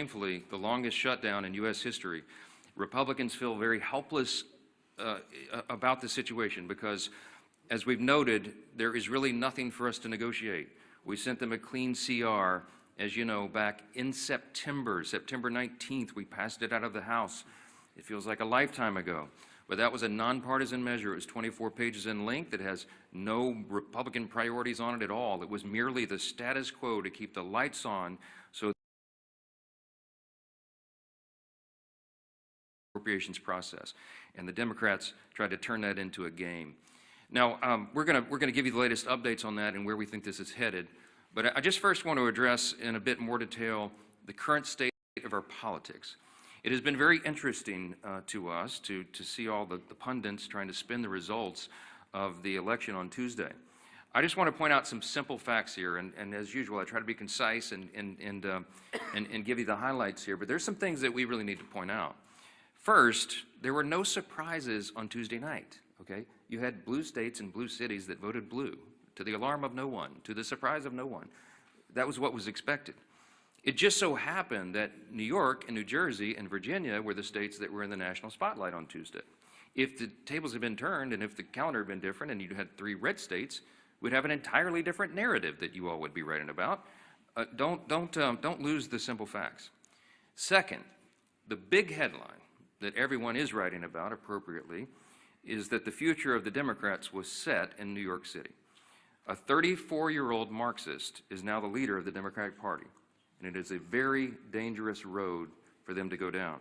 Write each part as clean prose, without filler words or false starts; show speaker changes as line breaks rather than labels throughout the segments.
Shamefully, the longest shutdown in U.S. history. Republicans feel very helpless about the situation because, as we've noted, there is really nothing for us to negotiate. We sent them a clean CR, as you know, back in September 19th. We passed it out of the House. It feels like a lifetime ago. But that was a nonpartisan measure. It was 24 pages in length. It has no Republican priorities on it at all. It was merely the status quo to keep the lights on so appropriations process. And the Democrats tried to turn that into a game. Now, we're going to give you the latest updates on that and where we think this is headed. But I just first want to address in a bit more detail the current state of our politics. It has been very interesting to us to see all the pundits trying to spin the results of the election on Tuesday. I just want to point out some simple facts here, and as usual, I try to be concise and give you the highlights here, but there's some things that we really need to point out. First, there were no surprises on Tuesday night, okay? You had blue states and blue cities that voted blue, to the alarm of no one, to the surprise of no one. That was what was expected. It just so happened that New York and New Jersey and Virginia were the states that were in the national spotlight on Tuesday. If the tables had been turned and if the calendar had been different and you had 3 red states, we'd have an entirely different narrative that you all would be writing about. Don't lose the simple facts. Second, the big headline that everyone is writing about appropriately is that the future of the Democrats was set in New York City. A 34-year-old Marxist is now the leader of the Democratic Party, and it is a very dangerous road for them to go down.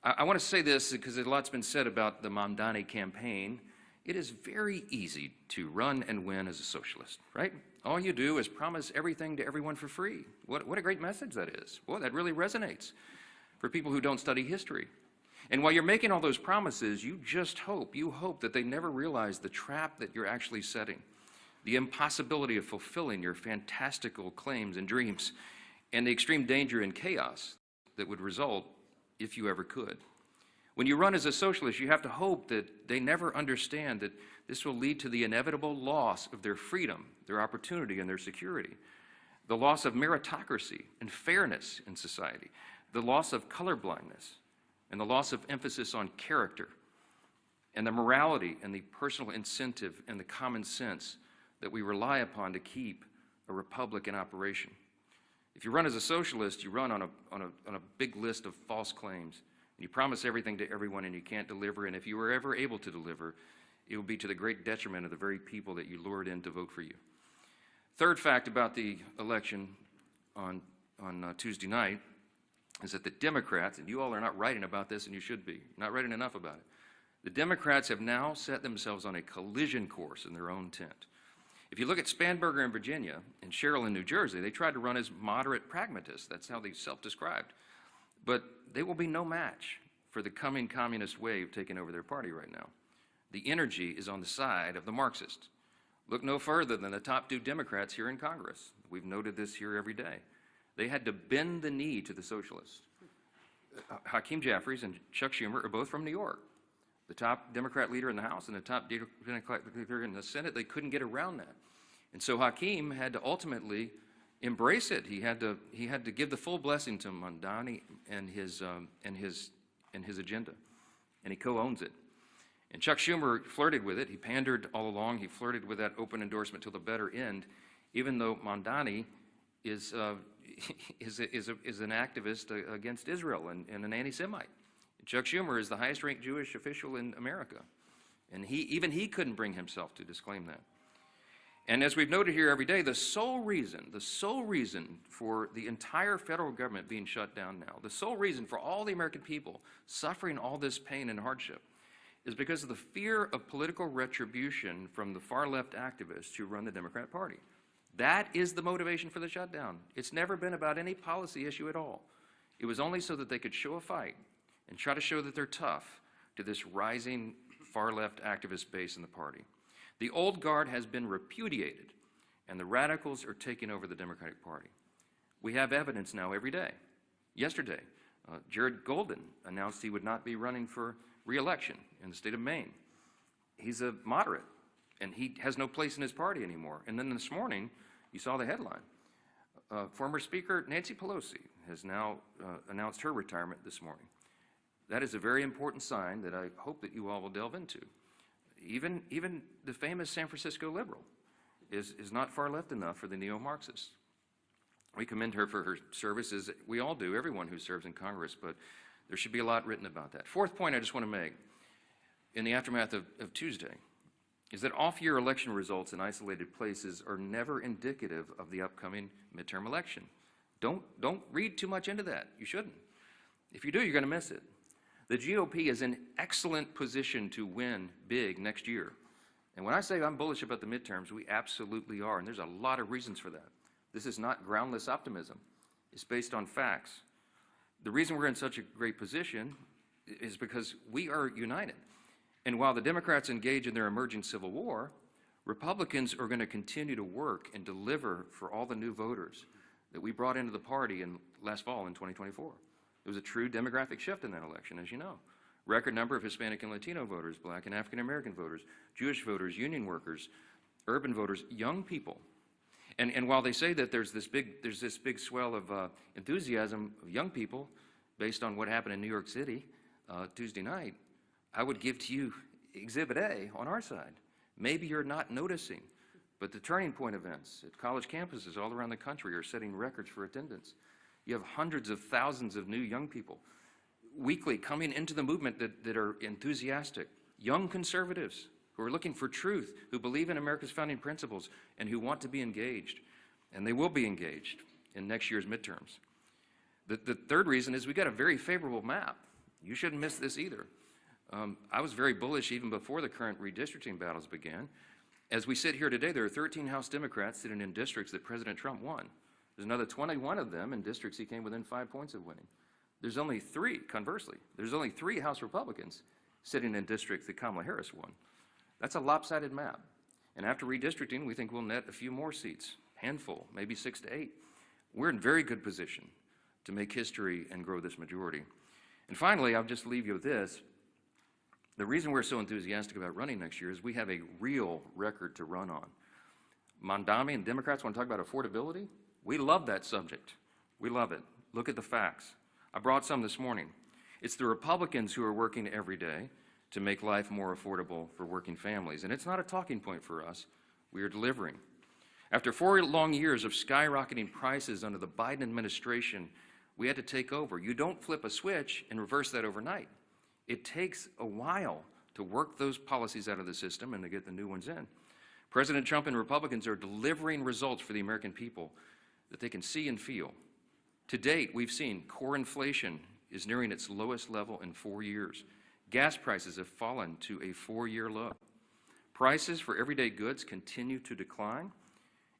I want to say this because a lot's been said about the Mamdani campaign. It is very easy to run and win as a socialist, right? All you do is promise everything to everyone for free. What a great message that is. Boy, that really resonates for people who don't study history. And while you're making all those promises, you hope that they never realize the trap that you're actually setting, the impossibility of fulfilling your fantastical claims and dreams, and the extreme danger and chaos that would result if you ever could. When you run as a socialist, you have to hope that they never understand that this will lead to the inevitable loss of their freedom, their opportunity, and their security, the loss of meritocracy and fairness in society, the loss of colorblindness, and the loss of emphasis on character, and the morality and the personal incentive and the common sense that we rely upon to keep a republic in operation. If you run as a socialist, you run on a big list of false claims, and you promise everything to everyone and you can't deliver, and if you were ever able to deliver, it will be to the great detriment of the very people that you lured in to vote for you. Third fact about the election on Tuesday night is that the Democrats, and you all are not writing about this, and you should be, not writing enough about it, the Democrats have now set themselves on a collision course in their own tent. If you look at Spanberger in Virginia and Sherrill in New Jersey, they tried to run as moderate pragmatists. That's how they self-described. But they will be no match for the coming communist wave taking over their party right now. The energy is on the side of the Marxists. Look no further than the top 2 Democrats here in Congress. We've noted this here every day. They had to bend the knee to the socialists. Hakeem Jeffries and Chuck Schumer are both from New York. The top Democrat leader in the House and the top Democrat leader in the Senate, they couldn't get around that. And so Hakeem had to ultimately embrace it. He had to give the full blessing to Mamdani and his agenda, and he co-owns it. And Chuck Schumer flirted with it. He pandered all along. He flirted with that open endorsement till the better end, even though Mamdani is an activist against Israel and an anti-Semite. Chuck Schumer is the highest-ranked Jewish official in America, and even he couldn't bring himself to disclaim that. And as we've noted here every day, the sole reason for the entire federal government being shut down now, the sole reason for all the American people suffering all this pain and hardship is because of the fear of political retribution from the far-left activists who run the Democrat Party. That is the motivation for the shutdown. It's never been about any policy issue at all. It was only so that they could show a fight and try to show that they're tough to this rising far-left activist base in the party. The old guard has been repudiated, and the radicals are taking over the Democratic Party. We have evidence now every day. Yesterday, Jared Golden announced he would not be running for re-election in the state of Maine. He's a moderate, and he has no place in his party anymore. And then this morning, you saw the headline. Former Speaker Nancy Pelosi has now announced her retirement this morning. That is a very important sign that I hope that you all will delve into. Even the famous San Francisco liberal is not far left enough for the neo-Marxists. We commend her for her services. We all do, everyone who serves in Congress, but there should be a lot written about that. Fourth point I just want to make in the aftermath of Tuesday is that off-year election results in isolated places are never indicative of the upcoming midterm election. Don't read too much into that. You shouldn't. If you do, you're going to miss it. The GOP is in excellent position to win big next year. And when I say I'm bullish about the midterms, we absolutely are, and there's a lot of reasons for that. This is not groundless optimism. It's based on facts. The reason we're in such a great position is because we are united. And while the Democrats engage in their emerging civil war, Republicans are going to continue to work and deliver for all the new voters that we brought into the party last fall in 2024. There was a true demographic shift in that election, as you know. Record number of Hispanic and Latino voters, Black and African American voters, Jewish voters, union workers, urban voters, young people. And while they say that there's this big swell of enthusiasm of young people based on what happened in New York City Tuesday night, I would give to you Exhibit A on our side. Maybe you're not noticing, but the turning point events at college campuses all around the country are setting records for attendance. You have hundreds of thousands of new young people weekly coming into the movement that are enthusiastic, young conservatives who are looking for truth, who believe in America's founding principles, and who want to be engaged. And they will be engaged in next year's midterms. The third reason is we got a very favorable map. You shouldn't miss this either. I was very bullish even before the current redistricting battles began. As we sit here today, there are 13 House Democrats sitting in districts that President Trump won. There's another 21 of them in districts he came within 5 points of winning. There's only 3, conversely, there's only 3 House Republicans sitting in districts that Kamala Harris won. That's a lopsided map. And after redistricting, we think we'll net a few more seats, handful, maybe 6 to 8. We're in very good position to make history and grow this majority. And finally, I'll just leave you with this. The reason we're so enthusiastic about running next year is we have a real record to run on. Mondami and Democrats want to talk about affordability. We love that subject. We love it. Look at the facts. I brought some this morning. It's the Republicans who are working every day to make life more affordable for working families. And it's not a talking point for us. We are delivering. After 4 long years of skyrocketing prices under the Biden administration, we had to take over. You don't flip a switch and reverse that overnight. It takes a while to work those policies out of the system and to get the new ones in. President Trump and Republicans are delivering results for the American people that they can see and feel. To date, we've seen core inflation is nearing its lowest level in 4 years. Gas prices have fallen to a 4-year low. Prices for everyday goods continue to decline,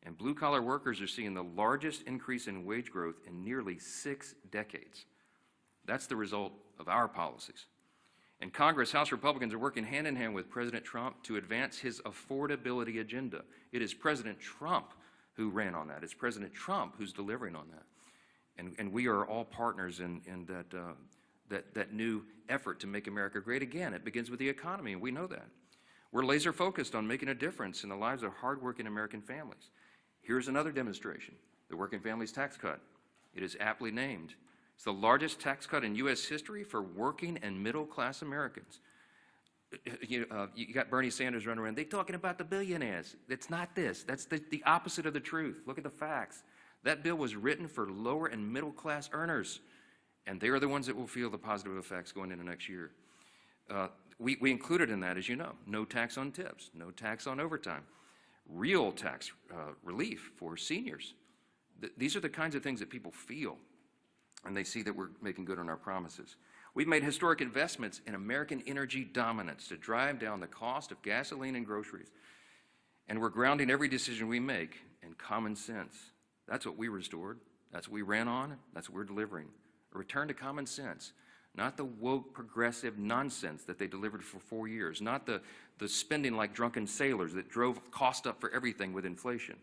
and blue-collar workers are seeing the largest increase in wage growth in nearly 6 decades. That's the result of our policies. In Congress, House Republicans are working hand in hand with President Trump to advance his affordability agenda. It is President Trump who ran on that. It's President Trump who's delivering on that. And we are all partners in that new effort to make America great again. It begins with the economy, and we know that. We're laser focused on making a difference in the lives of hardworking American families. Here's another demonstration, the Working Families Tax Cut. It is aptly named. It's the largest tax cut in U.S. history for working and middle-class Americans. You got Bernie Sanders running around. They're talking about the billionaires. It's not this. That's the opposite of the truth. Look at the facts. That bill was written for lower and middle-class earners, and they are the ones that will feel the positive effects going into next year. We included in that, as you know, no tax on tips, no tax on overtime, real tax relief for seniors. These are the kinds of things that people feel, and they see that we're making good on our promises. We've made historic investments in American energy dominance to drive down the cost of gasoline and groceries. And we're grounding every decision we make in common sense. That's what we restored. That's what we ran on. That's what we're delivering. A return to common sense, not the woke progressive nonsense that they delivered for 4 years, not the spending like drunken sailors that drove cost up for everything with inflation.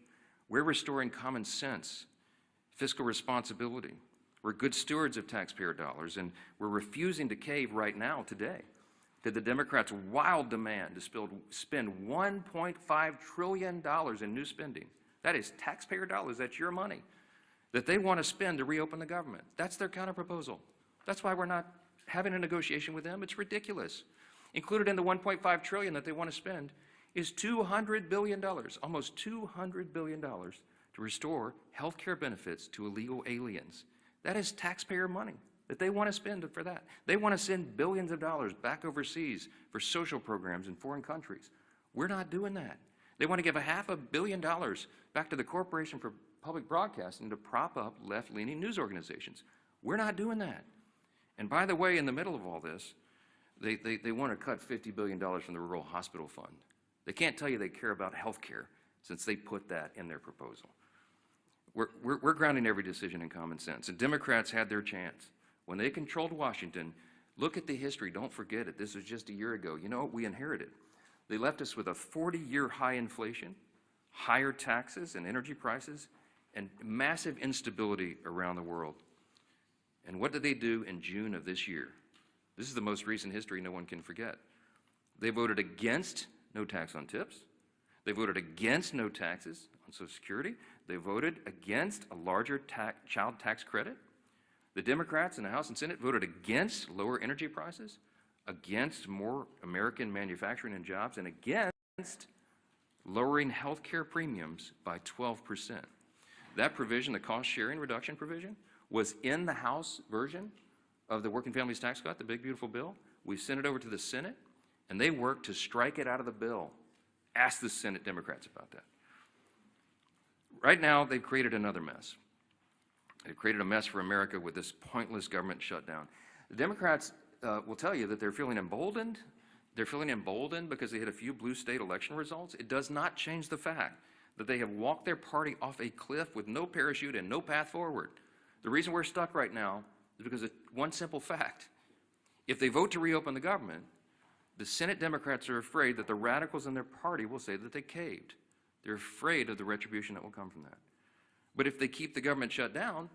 We're restoring common sense, fiscal responsibility. We're good stewards of taxpayer dollars, and we're refusing to cave right now, today, to the Democrats' wild demand to spend $1.5 trillion in new spending. That is taxpayer dollars. That's your money. that they want to spend to reopen the government. That's their counterproposal. That's why we're not having a negotiation with them. It's ridiculous. Included in the $1.5 trillion that they want to spend is $200 billion, almost $200 billion, to restore health care benefits to illegal aliens. That is taxpayer money that they want to spend for that. They want to send billions of dollars back overseas for social programs in foreign countries. We're not doing that. They want to give $500 million back to the Corporation for Public Broadcasting to prop up left-leaning news organizations. We're not doing that. And by the way, in the middle of all this, they want to cut $50 billion from the Rural Hospital Fund. They can't tell you they care about health care since they put that in their proposal. We're grounding every decision in common sense, and Democrats had their chance. When they controlled Washington, look at the history, don't forget it. This was just a year ago. You know what we inherited? They left us with a 40-year high inflation, higher taxes and energy prices, and massive instability around the world. And what did they do in June of this year? This is the most recent history no one can forget. They voted against no tax on tips. They voted against no taxes on Social Security. They voted against a larger child tax credit. The Democrats in the House and Senate voted against lower energy prices, against more American manufacturing and jobs, and against lowering health care premiums by 12%. That provision, the cost-sharing reduction provision, was in the House version of the Working Families Tax Cut, the big, beautiful bill. We sent it over to the Senate, and they worked to strike it out of the bill. Ask the Senate Democrats about that. Right now, they've created another mess. They've created a mess for America with this pointless government shutdown. The Democrats will tell you that they're feeling emboldened. They're feeling emboldened because they had a few blue state election results. It does not change the fact that they have walked their party off a cliff with no parachute and no path forward. The reason we're stuck right now is because of one simple fact. If they vote to reopen the government, the Senate Democrats are afraid that the radicals in their party will say that they caved. They're afraid of the retribution that will come from that. But if they keep the government shut down,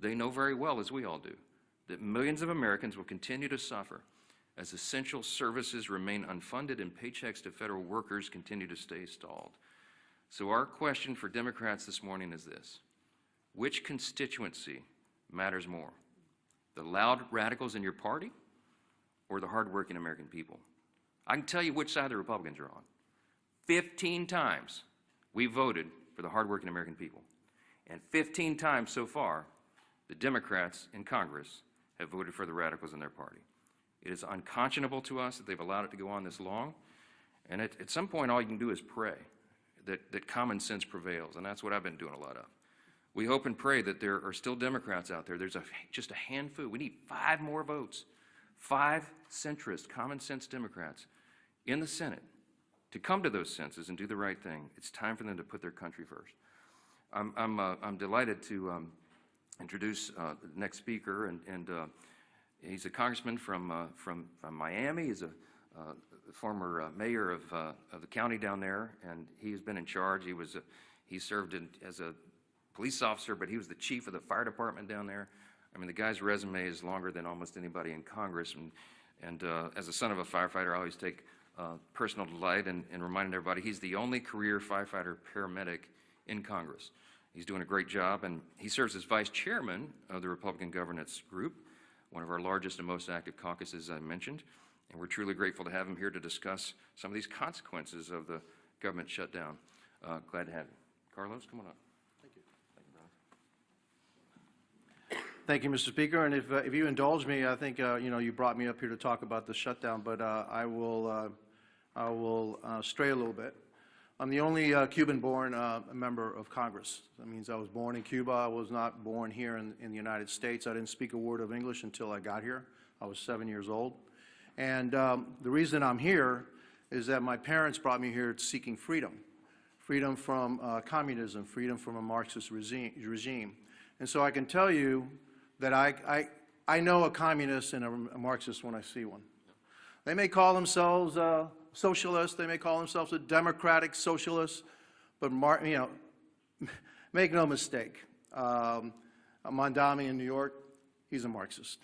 they know very well, as we all do, that millions of Americans will continue to suffer as essential services remain unfunded and paychecks to federal workers continue to stay stalled. So our question for Democrats this morning is this: which constituency matters more? The loud radicals in your party or the hardworking American people? I can tell you which side the Republicans are on. 15 times we voted for the hardworking American people. And 15 times so far, the Democrats in Congress have voted for the radicals in their party. It is unconscionable to us that they've allowed it to go on this long. And at some point, all you can do is pray that common sense prevails. And that's what I've been doing a lot of. We hope and pray that there are still Democrats out there. There's just a handful. We need 5 more votes. 5 centrist, common sense Democrats in the Senate to come to those senses and do the right thing. It's time for them to put their country first. I'm delighted to introduce the next speaker, and he's a congressman from Miami. He's a former mayor of the county down there, and he's been in charge. He served as a police officer, but he was the chief of the fire department down there. I mean, the guy's resume is longer than almost anybody in Congress, and as a son of a firefighter, I always take personal delight in reminding everybody he's the only career firefighter paramedic in Congress. He's doing a great job, and he serves as vice chairman of the Republican Governance Group, one of our largest and most active caucuses I mentioned, and we're truly grateful to have him here to discuss some of these consequences of the government shutdown. Glad to have you. Carlos, come on up. Thank you. Thank you, brother.
Thank you, Mr. Speaker. And if you indulge me, I think you brought me up here to talk about the shutdown, but I will stray a little bit. I'm the only Cuban-born member of Congress. That means I was born in Cuba. I was not born here in the United States. I didn't speak a word of English until I got here. I was 7 years old. And the reason I'm here is that my parents brought me here seeking freedom. Freedom from communism, freedom from a Marxist regime. And so I can tell you that I know a communist and a Marxist when I see one. They may call themselves socialists, they may call themselves a democratic socialist, but make no mistake, Mondami in New York, he's a Marxist.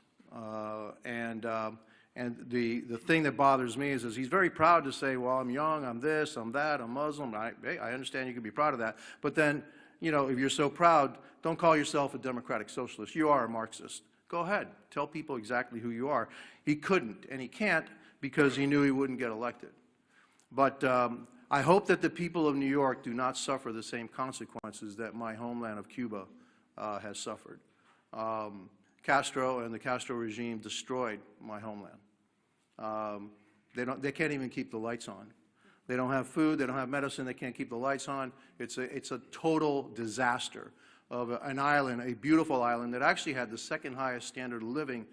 And the thing that bothers me is he's very proud to say, well, I'm young, I'm this, I'm that, I'm Muslim. I understand you can be proud of that. But then you know, if you're so proud, don't call yourself a democratic socialist. You are a Marxist. Go ahead. Tell people exactly who you are. He couldn't, and he can't because he knew he wouldn't get elected. But I hope that the people of New York do not suffer the same consequences that my homeland of Cuba has suffered. Castro and the Castro regime destroyed my homeland. They can't even keep the lights on. They don't have food, they don't have medicine, they can't keep the lights on. It's a total disaster of an island, a beautiful island that actually had the second highest standard of living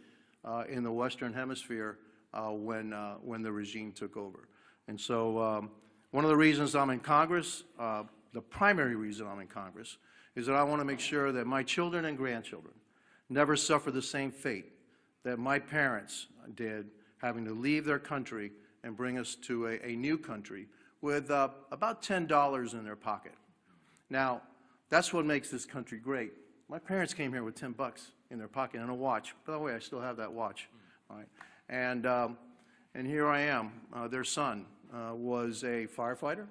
in the Western Hemisphere when the regime took over. And so one of the reasons I'm in Congress, the primary reason I'm in Congress, is that I want to make sure that my children and grandchildren never suffer the same fate that my parents did, having to leave their country and bring us to a new country with about $10 in their pocket. Now, that's what makes this country great. My parents came here with $10 in their pocket and a watch. By the way, I still have that watch. All right. And here I am. Their son was a firefighter.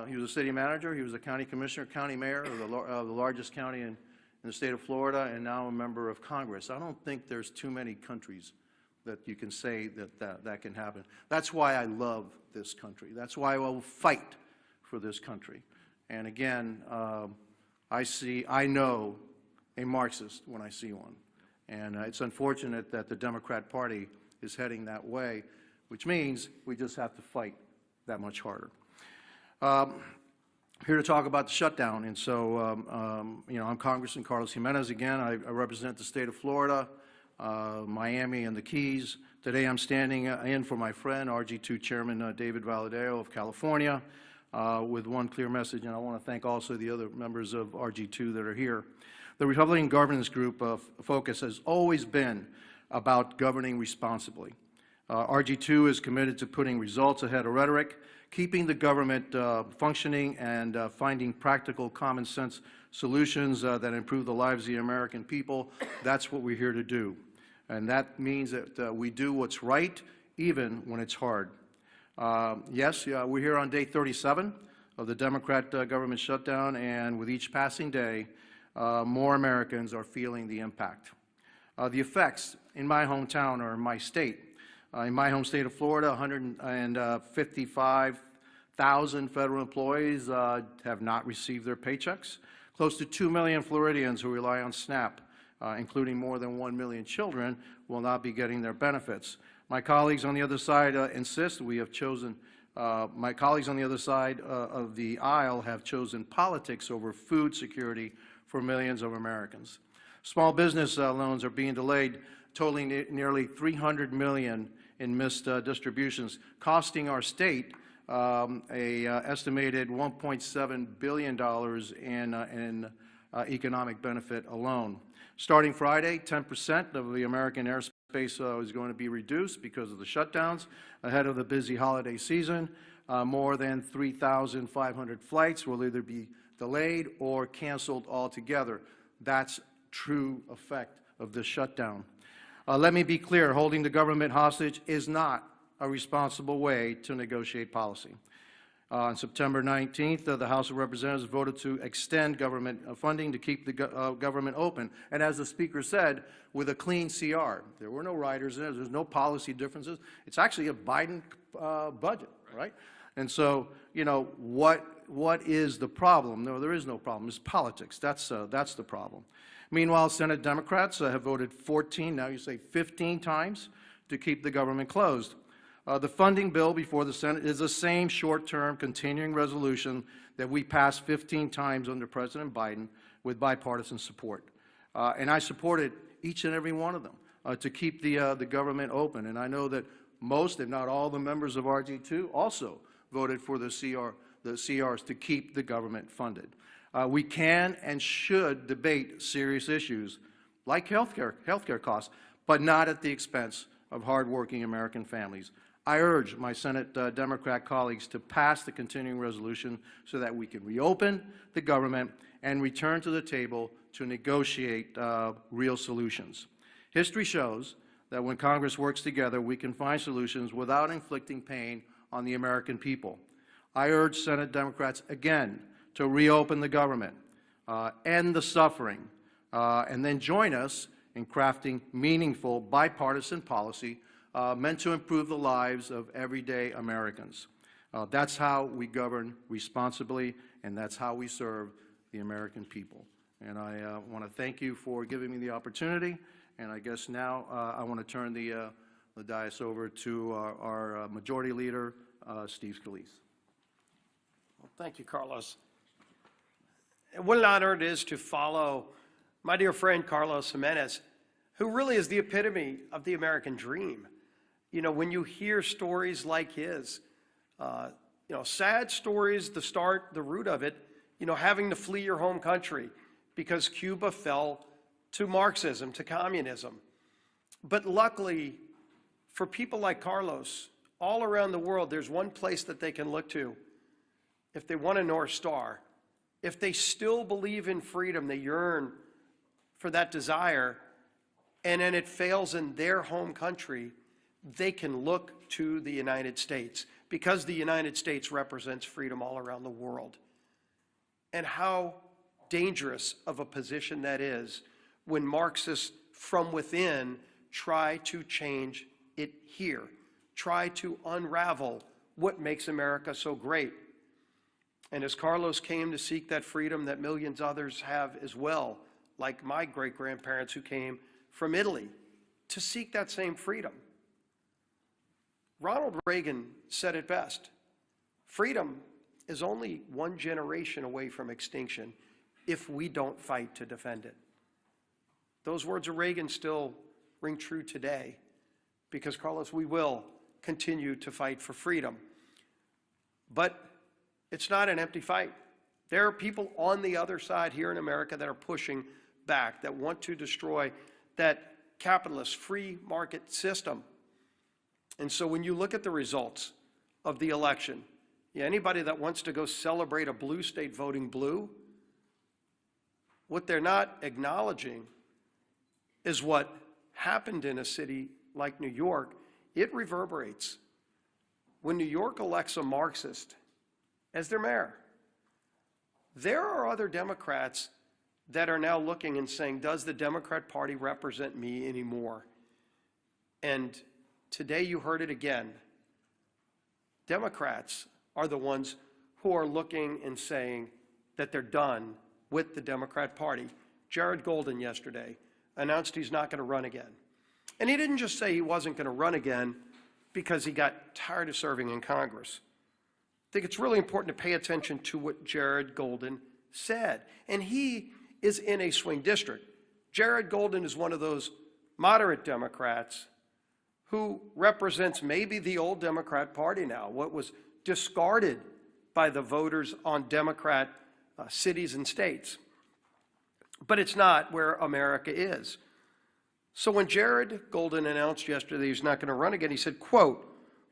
He was a city manager. He was a county commissioner, county mayor of the largest county in the state of Florida, and now a member of Congress. I don't think there's too many countries that you can say that can happen. That's why I love this country. That's why I will fight for this country. And again, I know a Marxist when I see one. And it's unfortunate that the Democrat Party is heading that way, which means we just have to fight that much harder. Here to talk about the shutdown. And so, you know, I'm Congressman Carlos Gimenez again. I represent the state of Florida, Miami and the Keys. Today I'm standing in for my friend, RG2 Chairman David Valadeo of California, with one clear message, and I want to thank also the other members of RG2 that are here. The Republican Governance Group focus has always been about governing responsibly. RG2 is committed to putting results ahead of rhetoric, keeping the government functioning, and finding practical, common sense solutions that improve the lives of the American people. That's what we're here to do. And that means that we do what's right, even when it's hard. Yes, we're here on day 37 of the Democrat government shutdown, and with each passing day, more Americans are feeling the impact. The effects in my hometown or in my state. In my home state of Florida, 155,000 federal employees have not received their paychecks. Close to 2 million Floridians who rely on SNAP, including more than 1 million children, will not be getting their benefits. My colleagues on the other side insist we have chosen, my colleagues on the other side of the aisle have chosen politics over food security for millions of Americans. Small business loans are being delayed, totaling nearly $300 million in missed distributions, costing our state an estimated $1.7 billion in economic benefit alone. Starting Friday, 10% of the American airspace is going to be reduced because of the shutdowns ahead of the busy holiday season. More than 3,500 flights will either be delayed or canceled altogether. That's true effect of this shutdown. Let me be clear, holding the government hostage is not a responsible way to negotiate policy. On September 19th, the House of Representatives voted to extend government funding to keep the government open. And as the Speaker said, with a clean CR. There were no riders in it. There's no policy differences. It's actually a Biden budget, right? And so, you know, what is the problem? No, there is no problem. It's politics. That's the problem. Meanwhile, Senate Democrats have voted 14, now you say 15 times to keep the government closed. The funding bill before the Senate is the same short-term continuing resolution that we passed 15 times under President Biden with bipartisan support. And I supported each and every one of them to keep the government open. And I know that most, if not all, the members of RG2 also voted for the CRs to keep the government funded. We can and should debate serious issues like healthcare costs, but not at the expense of hardworking American families. I urge my Senate Democrat colleagues to pass the continuing resolution so that we can reopen the government and return to the table to negotiate real solutions. History shows that when Congress works together, we can find solutions without inflicting pain on the American people. I urge Senate Democrats again to reopen the government, end the suffering, and then join us in crafting meaningful bipartisan policy meant to improve the lives of everyday Americans. That's how we govern responsibly, and that's how we serve the American people. And I want to thank you for giving me the opportunity, and I guess now I want to turn the dais over to our Majority Leader, Steve Scalise.
Well, thank you, Carlos. And what an honor it is to follow my dear friend Carlos Gimenez, who really is the epitome of the American dream. You know, when you hear stories like his, sad stories, the root of it, having to flee your home country because Cuba fell to Marxism, to communism. But luckily, for people like Carlos, all around the world, there's one place that they can look to if they want a North Star. If they still believe in freedom, they yearn for that desire, and then it fails in their home country, they can look to the United States, because the United States represents freedom all around the world. And how dangerous of a position that is when Marxists from within try to change it here, try to unravel what makes America so great. And as Carlos came to seek that freedom that millions others have as well, like my great-grandparents who came from Italy to seek that same freedom. Ronald Reagan said it best: freedom is only one generation away from extinction if we don't fight to defend it. Those words of Reagan still ring true today because, Carlos, we will continue to fight for freedom. But it's not an empty fight. There are people on the other side here in America that are pushing back, that want to destroy that capitalist free market system. And so when you look at the results of the election, anybody that wants to go celebrate a blue state voting blue, what they're not acknowledging is what happened in a city like New York. It reverberates. When New York elects a Marxist as their mayor, there are other Democrats that are now looking and saying, does the Democrat Party represent me anymore? And today you heard it again. Democrats are the ones who are looking and saying that they're done with the Democrat Party. Jared Golden yesterday announced he's not going to run again. And he didn't just say he wasn't going to run again because he got tired of serving in Congress. I think it's really important to pay attention to what Jared Golden said. And he is in a swing district. Jared Golden is one of those moderate Democrats who represents maybe the old Democrat Party now, what was discarded by the voters on Democrat cities and states. But it's not where America is. So when Jared Golden announced yesterday he's not going to run again, he said, quote,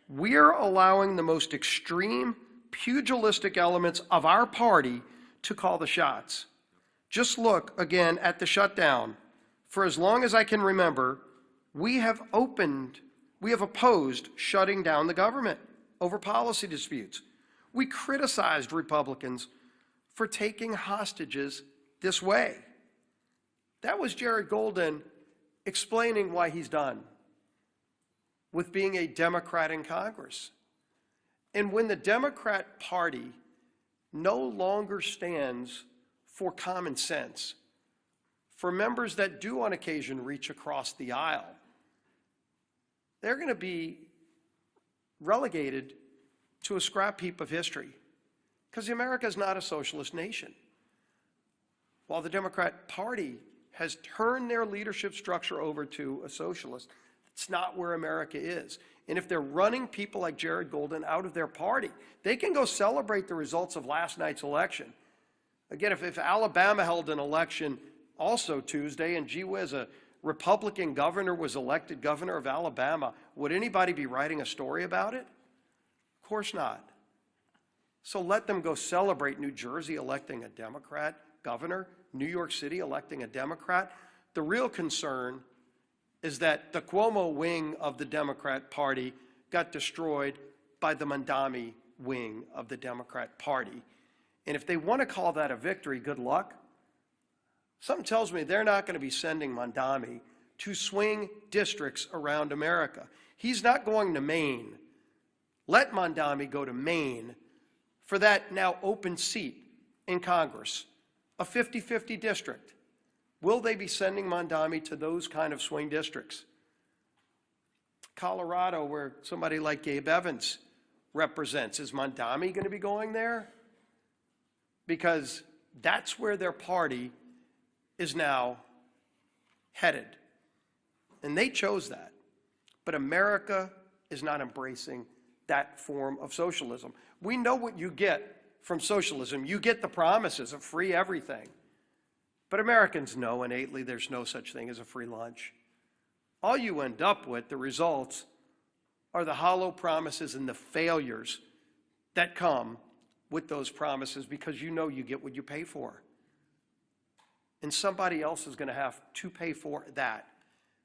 "We're allowing the most extreme pugilistic elements of our party to call the shots. Just look again at the shutdown. For as long as I can remember, we have opposed shutting down the government over policy disputes. We criticized Republicans for taking hostages this way." That was Jared Golden explaining why he's done with being a Democrat in Congress. And when the Democrat Party no longer stands for common sense, for members that do on occasion reach across the aisle, they're going to be relegated to a scrap heap of history, because America is not a socialist nation. While the Democrat Party has turned their leadership structure over to a socialist, it's not where America is. And if they're running people like Jared Golden out of their party, they can go celebrate the results of last night's election. Again, if Alabama held an election also Tuesday, and gee whiz, a Republican governor was elected governor of Alabama, would anybody be writing a story about it? Of course not. So let them go celebrate New Jersey electing a Democrat governor, New York City electing a Democrat. The real concern is that the Cuomo wing of the Democrat Party got destroyed by the Mandami wing of the Democrat Party. And if they want to call that a victory, good luck. Something tells me they're not going to be sending Mondami to swing districts around America. He's not going to Maine. Let Mondami go to Maine for that now open seat in Congress, a 50-50 district. Will they be sending Mondami to those kind of swing districts? Colorado, where somebody like Gabe Evans represents, is Mondami going to be going there? Because that's where their party is now headed. And they chose that. But America is not embracing that form of socialism. We know what you get from socialism. You get the promises of free everything. But Americans know innately there's no such thing as a free lunch. All you end up with, the results, are the hollow promises and the failures that come with those promises, because you know you get what you pay for. And somebody else is going to have to pay for that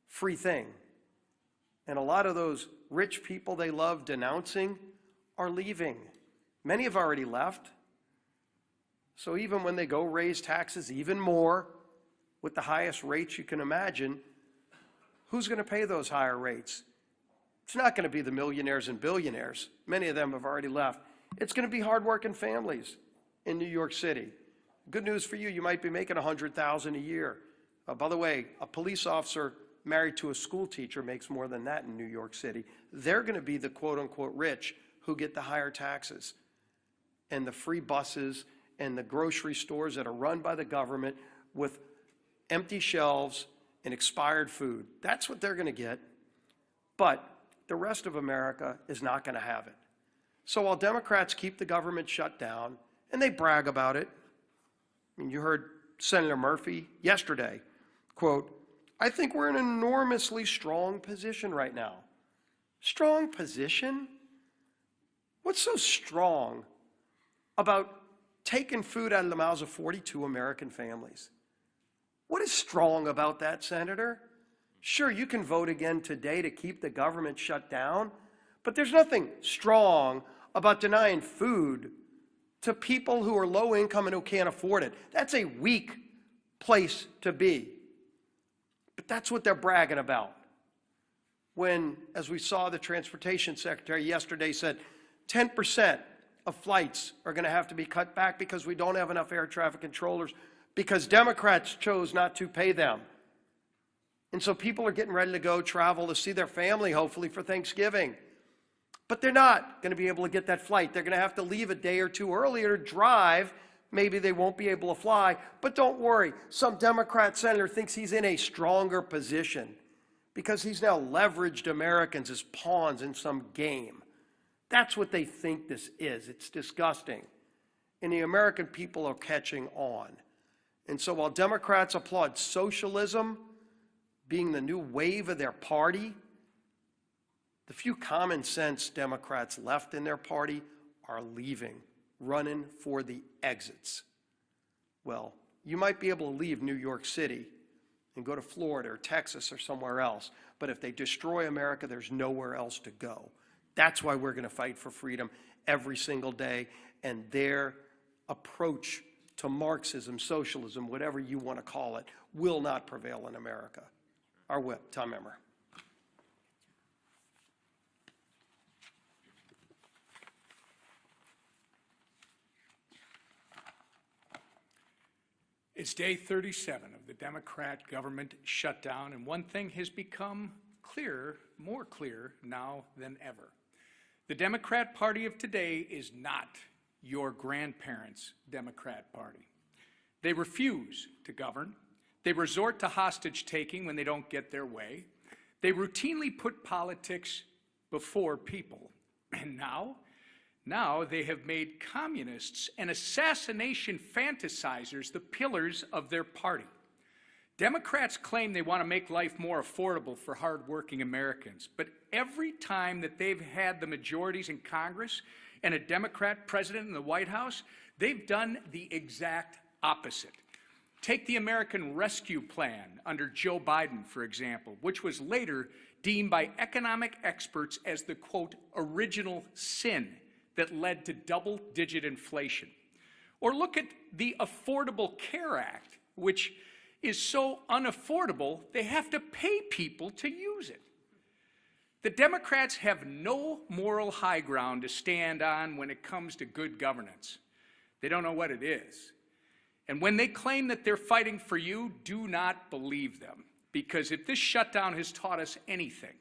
free thing. And a lot of those rich people they love denouncing are leaving. Many have already left. So even when they go raise taxes even more with the highest rates you can imagine, who's going to pay those higher rates? It's not going to be the millionaires and billionaires. Many of them have already left. It's going to be hardworking families in New York City. Good news for you, you might be making $100,000 a year. By the way, a police officer married to a school teacher makes more than that in New York City. They're going to be the quote-unquote rich who get the higher taxes and the free buses and the grocery stores that are run by the government with empty shelves and expired food. That's what they're going to get. But the rest of America is not going to have it. So while Democrats keep the government shut down, and they brag about it, I mean, you heard Senator Murphy yesterday, quote, "I think we're in an enormously strong position right now." Strong position? What's so strong about taking food out of the mouths of 42 American families? What is strong about that, Senator? Sure, you can vote again today to keep the government shut down, but there's nothing strong about denying food to people who are low income and who can't afford it. That's a weak place to be. But that's what they're bragging about. When, as we saw, the Transportation Secretary yesterday said 10% of flights are going to have to be cut back because we don't have enough air traffic controllers because Democrats chose not to pay them. And so people are getting ready to go travel to see their family, hopefully, for Thanksgiving. But they're not going to be able to get that flight. They're going to have to leave a day or two earlier to drive. Maybe they won't be able to fly. But don't worry. Some Democrat senator thinks he's in a stronger position because he's now leveraged Americans as pawns in some game. That's what they think this is. It's disgusting. And the American people are catching on. And so while Democrats applaud socialism being the new wave of their party, the few common sense Democrats left in their party are leaving, running for the exits. Well, you might be able to leave New York City and go to Florida or Texas or somewhere else, but if they destroy America, there's nowhere else to go. That's why we're going to fight for freedom every single day, and their approach to Marxism, socialism, whatever you want to call it, will not prevail in America. Our whip, Tom Emmer.
It's day 37 of the Democrat government shutdown, and one thing has become clearer, more clear now than ever. The Democrat Party of today is not your grandparents' Democrat Party. They refuse to govern. They resort to hostage-taking when they don't get their way. They routinely put politics before people. And now they have made communists and assassination fantasizers the pillars of their party. Democrats claim they want to make life more affordable for hardworking Americans, but every time that they've had the majorities in Congress and a Democrat president in the White House, they've done the exact opposite. Take the American Rescue Plan under Joe Biden, for example, which was later deemed by economic experts as the, quote, original sin that led to double-digit inflation. Or look at the Affordable Care Act, which is so unaffordable, they have to pay people to use it. The Democrats have no moral high ground to stand on when it comes to good governance. They don't know what it is. And when they claim that they're fighting for you, do not believe them. Because if this shutdown has taught us anything,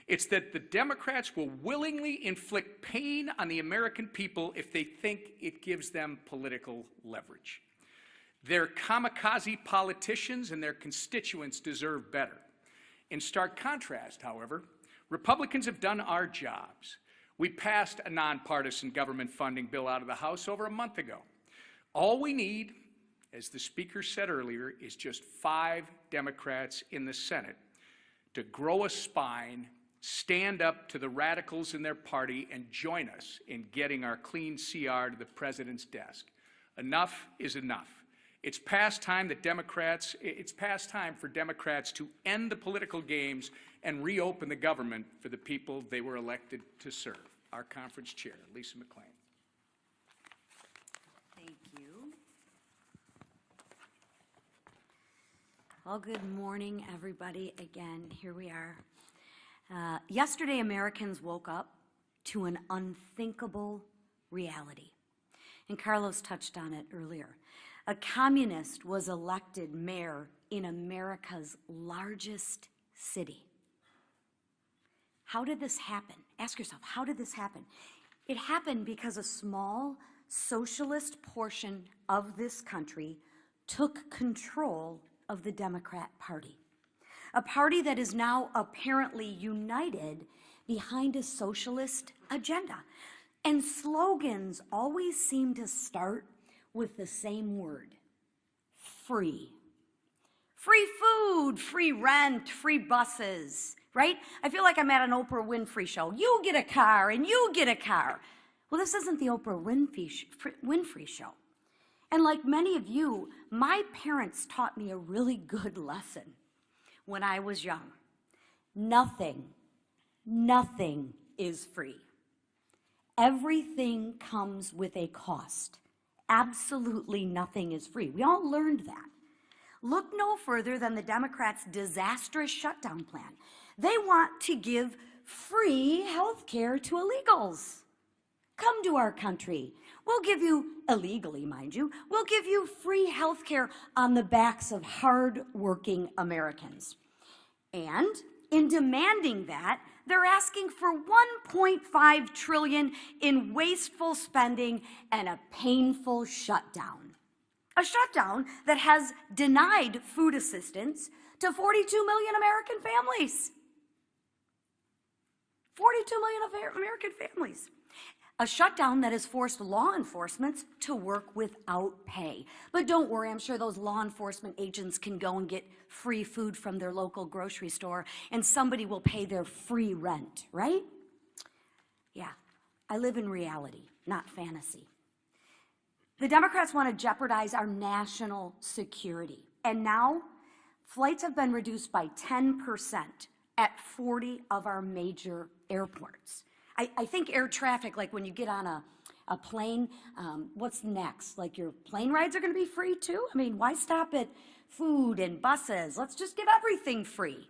it's that the Democrats will willingly inflict pain on the American people if they think it gives them political leverage. Their kamikaze politicians and their constituents deserve better. In stark contrast, however, Republicans have done our jobs. We passed a nonpartisan government funding bill out of the House over a month ago. All we need, as the Speaker said earlier, is just 5 Democrats in the Senate to grow a spine, stand up to the radicals in their party, and join us in getting our clean CR to the President's desk. Enough is enough. It's past time for Democrats to end the political games and reopen the government for the people they were elected to serve. Our conference chair, Lisa McClain.
Thank you. Well, good morning, everybody. Again, here we are. Yesterday, Americans woke up to an unthinkable reality. And Carlos touched on it earlier. A communist was elected mayor in America's largest city. How did this happen? Ask yourself, how did this happen? It happened because a small socialist portion of this country took control of the Democrat Party. A party that is now apparently united behind a socialist agenda. And slogans always seem to start with the same word: free. Free food, free rent, free buses, right? I feel like I'm at an Oprah Winfrey show. You get a car and you get a car. Well, this isn't the Oprah Winfrey show. And like many of you, my parents taught me a really good lesson when I was young. Nothing is free. Everything comes with a cost. Absolutely nothing is free. We all learned that. Look no further than the Democrats' disastrous shutdown plan. They want to give free health care to illegals. Come to our country. We'll give you, illegally mind you, we'll give you free health care on the backs of hard-working Americans. And in demanding that, they're asking for $1.5 trillion in wasteful spending and a painful shutdown. A shutdown that has denied food assistance to 42 million American families. 42 million American families. A shutdown that has forced law enforcement to work without pay. But don't worry, I'm sure those law enforcement agents can go and get free food from their local grocery store, and somebody will pay their free rent, right? Yeah, I live in reality, not fantasy. The Democrats want to jeopardize our national security. And now, flights have been reduced by 10% at 40 of our major airports. I think air traffic, like when you get on a plane, what's next? Like your plane rides are going to be free too? I mean, why stop at food and buses? Let's just give everything free.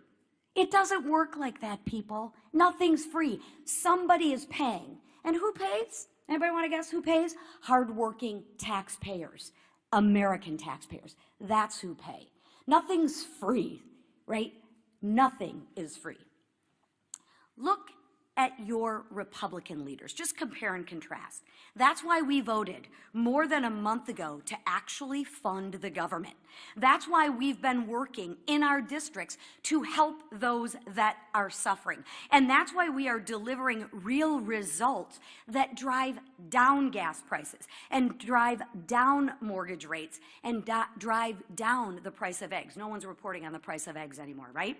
It doesn't work like that, people. Nothing's free. Somebody is paying. And who pays? Anybody want to guess who pays? Hardworking taxpayers, American taxpayers. That's who pay. Nothing's free, right? Nothing is free. Look at your Republican leaders. Just compare and contrast. That's why we voted more than a month ago to actually fund the government. That's why we've been working in our districts to help those that are suffering. And that's why we are delivering real results that drive down gas prices and drive down mortgage rates and drive down the price of eggs. No one's reporting on the price of eggs anymore, right?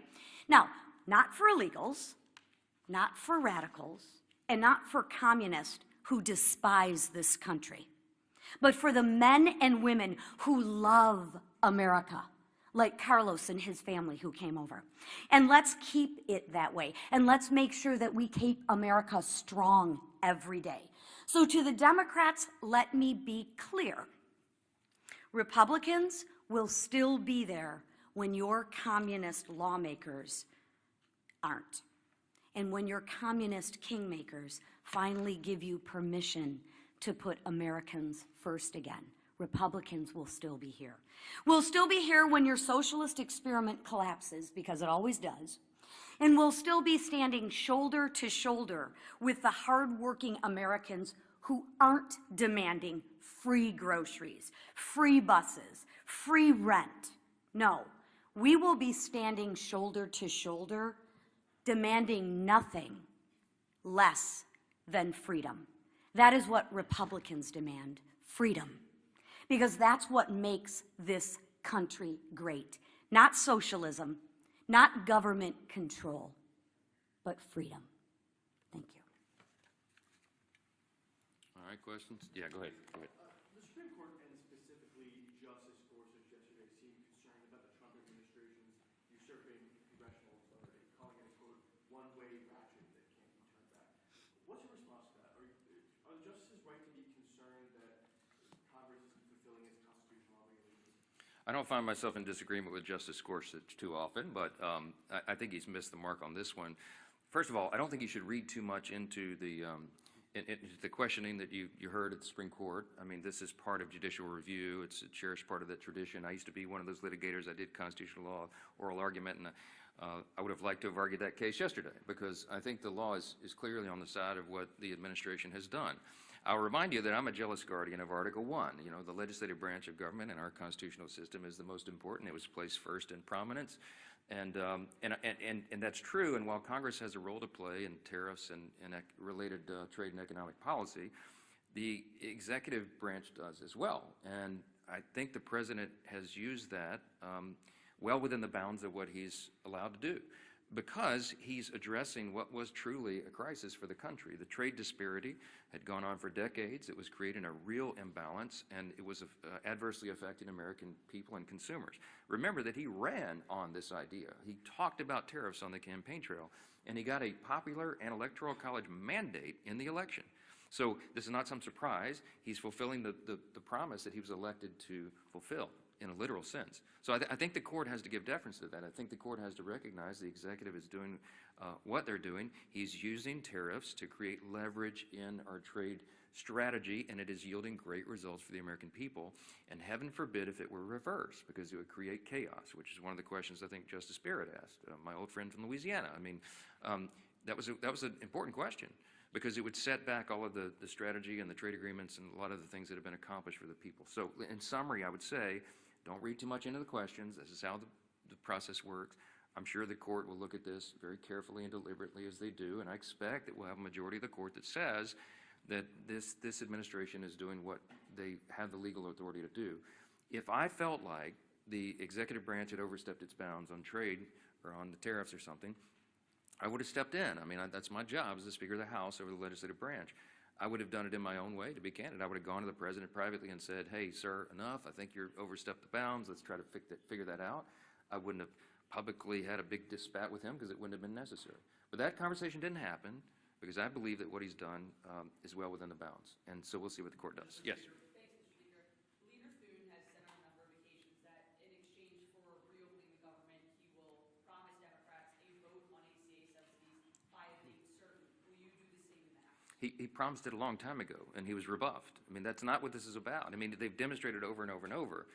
Now, not for illegals, not for radicals, and not for communists who despise this country, but for the men and women who love America, like Carlos and his family who came over. And let's keep it that way, and let's make sure that we keep America strong every day. So to the Democrats, let me be clear. Republicans will still be there when your communist lawmakers aren't. And when your communist kingmakers finally give you permission to put Americans first again, Republicans will still be here. We'll still be here when your socialist experiment collapses, because it always does. And we'll still be standing shoulder to shoulder with the hardworking Americans who aren't demanding free groceries, free buses, free rent. No, we will be standing shoulder to shoulder, demanding nothing less than freedom. That is what Republicans demand, freedom. Because that's what makes this country great. Not socialism, not government control, but freedom. Thank you.
All right, questions? Yeah, go ahead. Go ahead.
The Supreme Court, and specifically Justice Gorsuch yesterday, seemed concerned about the Trump administration's usurping congressional authority, calling it a, quote, one-way ratchet that can't be turned back. What's your response to that? Are the justices right to be concerned that Congress isn't fulfilling its constitutional obligations?
I don't find myself in disagreement with Justice Gorsuch too often, but I think he's missed the mark on this one. First of all, I don't think you should read too much into the questioning that you heard at the Supreme Court. I mean, this is part of judicial review. It's a cherished part of that tradition. I used to be one of those litigators. I did constitutional law, oral argument, and I would have liked to have argued that case yesterday, because I think the law is clearly on the side of what the administration has done. I'll remind you that I'm a jealous guardian of Article 1. You know, the legislative branch of government in our constitutional system is the most important. It was placed first in prominence. And that's true. And while Congress has a role to play in tariffs and related trade and economic policy, the executive branch does as well. And I think the president has used that well within the bounds of what he's allowed to do, because he's addressing what was truly a crisis for the country. The trade disparity had gone on for decades. It was creating a real imbalance, and it was adversely affecting American people and consumers. Remember that he ran on this idea. He talked about tariffs on the campaign trail, and he got a popular and electoral college mandate in the election. So this is not some surprise. He's fulfilling the promise that he was elected to fulfill in a literal sense. So I think the court has to give deference to that. I think the court has to recognize the executive is doing what they're doing. He's using tariffs to create leverage in our trade strategy, and it is yielding great results for the American people. And heaven forbid if it were reversed, because it would create chaos, which is one of the questions I think Justice Barrett asked, my old friend from Louisiana. I mean, that was an important question, because it would set back all of the strategy and the trade agreements and a lot of the things that have been accomplished for the people. So in summary, I would say, don't read too much into the questions. This is how the process works. I'm sure the court will look at this very carefully and deliberately, as they do, and I expect that we'll have a majority of the court that says that this administration is doing what they have the legal authority to do. If I felt like the executive branch had overstepped its bounds on trade or on the tariffs or something, I would have stepped in. I mean, that's my job as the Speaker of the House over the legislative branch. I would have done it in my own way, to be candid. I would have gone to the president privately and said, hey, sir, enough. I think you're overstepped the bounds. Let's try to figure that out. I wouldn't have publicly had a big spat with him, because it wouldn't have been necessary. But that conversation didn't happen, because I believe that what he's done is well within the bounds. And so we'll see what the court does. Yes.
Thanks, Mr. Speaker. Leader Thune has said on a number of occasions that in exchange for reopening the government, he will promise Democrats a vote on ACA subsidies by a date certain. Will you do the same now?
He promised it a long time ago, and he was rebuffed. I mean, that's not what this is about. I mean, they've demonstrated over and over and over.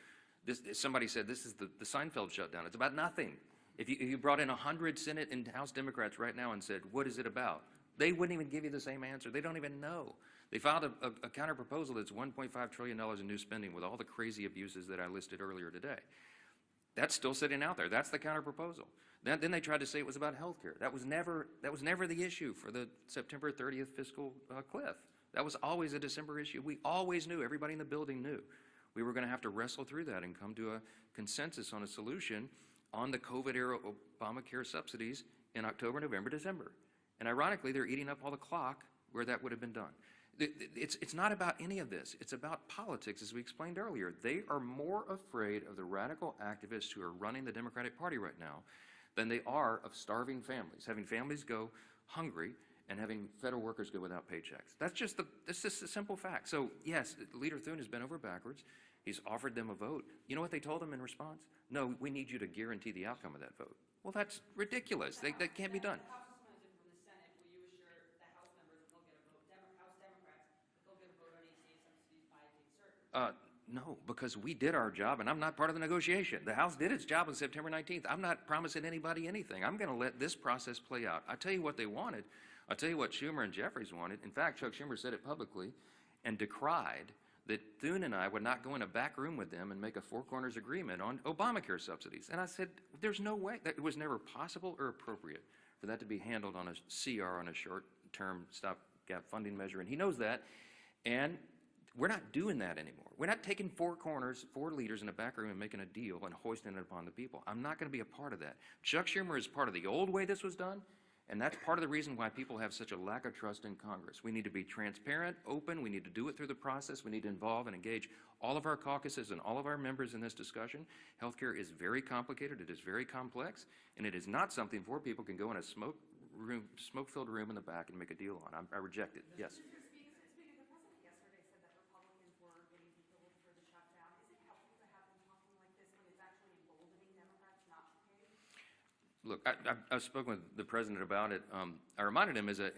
Somebody said this is the Seinfeld shutdown. It's about nothing. If you brought in 100 Senate and House Democrats right now and said, what is it about? They wouldn't even give you the same answer. They don't even know. They filed a counter proposal that's $1.5 trillion in new spending with all the crazy abuses that I listed earlier today. That's still sitting out there. That's the counter proposal. Then they tried to say it was about health care. That was never the issue for the September 30th fiscal cliff. That was always a December issue. We always knew, everybody in the building knew, we were going to have to wrestle through that and come to a consensus on a solution on the COVID-era Obamacare subsidies in October, November, December. And ironically, they're eating up all the clock where that would have been done. It's not about any of this. It's about politics, as we explained earlier. They are more afraid of the radical activists who are running the Democratic Party right now than they are of starving families, having families go hungry and having federal workers go without paychecks. That's just a simple fact. So yes, Leader Thune has been over backwards. He's offered them a vote. You know what they told him in response? No, we need you to guarantee the outcome of that vote. Well, that's ridiculous. That can't be done.
The House Representative from the Senate, will you assure the House members that they'll get a vote, House Democrats, that they'll get a vote on ACA subsidies by a date certain?
No, because we did our job, and I'm not part of the negotiation. The House did its job on September 19th. I'm not promising anybody anything. I'm going to let this process play out. I'll tell you what they wanted. I'll tell you what Schumer and Jeffries wanted. In fact, Chuck Schumer said it publicly and decried that Thune and I would not go in a back room with them and make a four corners agreement on Obamacare subsidies. And I said, there's no way. That it was never possible or appropriate for that to be handled on a CR, on a short-term stopgap funding measure. And he knows that. And we're not doing that anymore. We're not taking four corners, four leaders in a back room and making a deal and hoisting it upon the people. I'm not going to be a part of that. Chuck Schumer is part of the old way this was done, and that's part of the reason why people have such a lack of trust in Congress. We need to be transparent, open. We need to do it through the process. We need to involve and engage all of our caucuses and all of our members in this discussion. Healthcare is very complicated. It is very complex, and it is not something four people can go in a smoke-filled room in the back and make a deal on. I reject it. Yes.
Speaker, the president yesterday said that Republicans were getting killed for the shutdown. Is it helpful to have them talking like this when it's actually emboldening Democrats not to pay?
Look, I've spoken with the president about it. I reminded him, as I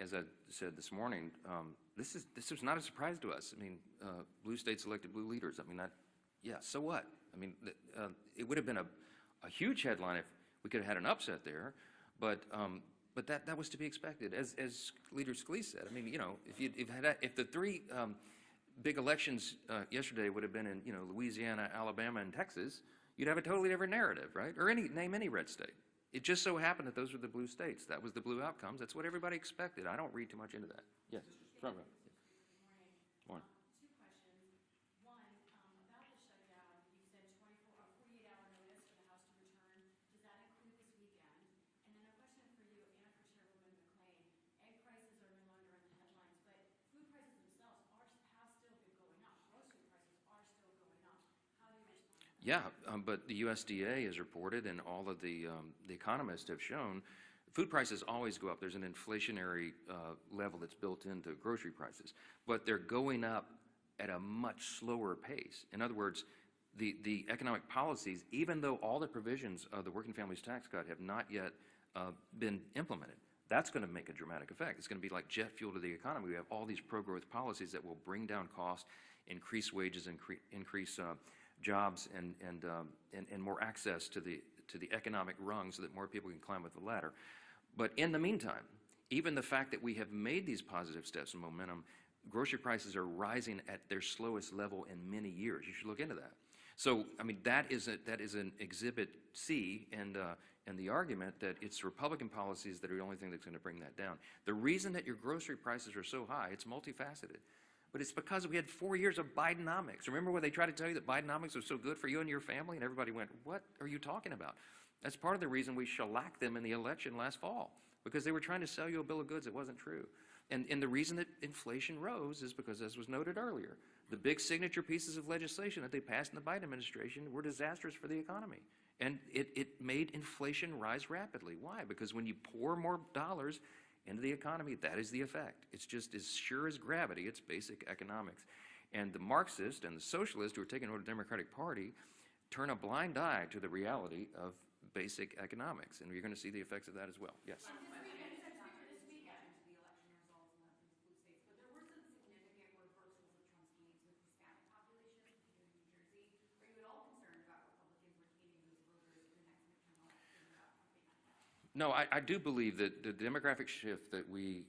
said this morning, this was not a surprise to us. I mean, blue states elected blue leaders. I mean, yeah, so what? I mean, it would have been a huge headline if we could have had an upset there, but that was to be expected. As Leader Scalise said, I mean, you know, if the three big elections yesterday would have been in, you know, Louisiana, Alabama, and Texas, you'd have a totally different narrative, right? Or name any red state. It just so happened that those were the blue states. That was the blue outcomes. That's what everybody expected. I don't read too much into that. Yes, front row. Morning.
Two questions. One, about the shutdown, you said 48-hour notice for the House to return. Does that include this weekend? And then a question for you and for Chairwoman McClain. Egg prices are no longer in the headlines, but food prices themselves have still been going up. Grocery prices are still going up. How do you respond to that?
Yeah, but the USDA has reported, and all of the economists have shown, food prices always go up. There's an inflationary level that's built into grocery prices, but they're going up at a much slower pace. In other words, the economic policies, even though all the provisions of the Working Families Tax Cut have not yet been implemented, that's going to make a dramatic effect. It's going to be like jet fuel to the economy. We have all these pro-growth policies that will bring down costs, increase wages, increase jobs, and more access to the economic rung so that more people can climb up the ladder. But in the meantime, even the fact that we have made these positive steps and momentum, grocery prices are rising at their slowest level in many years. You should look into that. So, I mean, that is an exhibit C, and the argument that it's Republican policies that are the only thing that's going to bring that down. The reason that your grocery prices are so high, it's multifaceted. But it's because we had 4 years of Bidenomics. Remember when they tried to tell you that Bidenomics was so good for you and your family? And everybody went, what are you talking about? That's part of the reason we shellacked them in the election last fall, because they were trying to sell you a bill of goods that wasn't true. And the reason that inflation rose is because, as was noted earlier, the big signature pieces of legislation that they passed in the Biden administration were disastrous for the economy. And it made inflation rise rapidly. Why? Because when you pour more dollars into the economy, that is the effect. It's just as sure as gravity. It's basic economics. And the Marxists and the socialists who are taking over the Democratic Party turn a blind eye to the reality of basic economics. And you're going to see the effects of that as well. Yes?
This weekend, the election results in the blue states, but there were some significant reversals of Trump's gains with Hispanic populations, particularly in New Jersey. Are you at all concerned about Republicans retaining those voters in the next midterm election without something like that?
No, I do believe that the demographic shift that we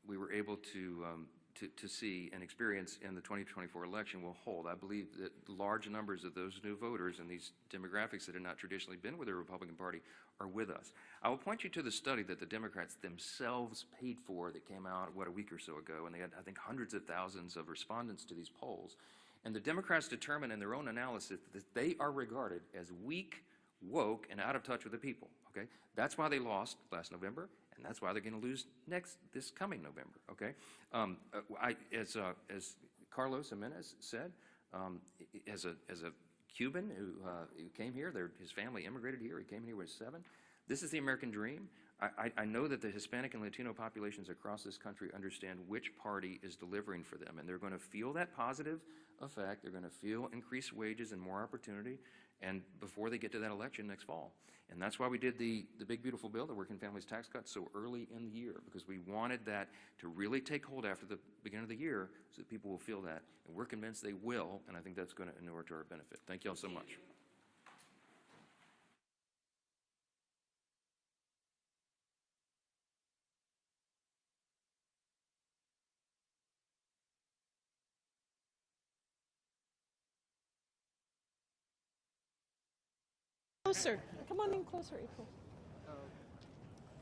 were able to see and experience in the 2024 election will hold. I believe that large numbers of those new voters and these demographics that have not traditionally been with the Republican Party are with us. I will point you to the study that the Democrats themselves paid for that came out, a week or so ago, and they had, I think, hundreds of thousands of respondents to these polls. And the Democrats determined in their own analysis that they are regarded as weak, woke, and out of touch with the people. Okay, that's why they lost last November, and that's why they're going to lose this coming November. Okay, as Carlos Gimenez said, as a Cuban who came here, his family immigrated here. He came here when he was 7. This is the American dream. I know that the Hispanic and Latino populations across this country understand which party is delivering for them, and they're going to feel that positive effect. They're going to feel increased wages and more opportunity, and before they get to that election next fall. And that's why we did the big, beautiful bill, the Working Families Tax Cut, so early in the year, because we wanted that to really take hold after the beginning of the year so that people will feel that. And we're convinced they will, and I think that's going to inure to our benefit. Thank you all so much.
Closer. Come on in closer, April.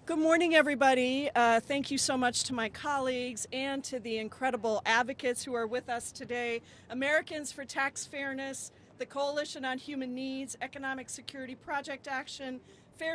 Good morning, everybody. Thank you so much to my colleagues and to the incredible advocates who are with us today. Americans for Tax Fairness, the Coalition on Human Needs, Economic Security Project Action,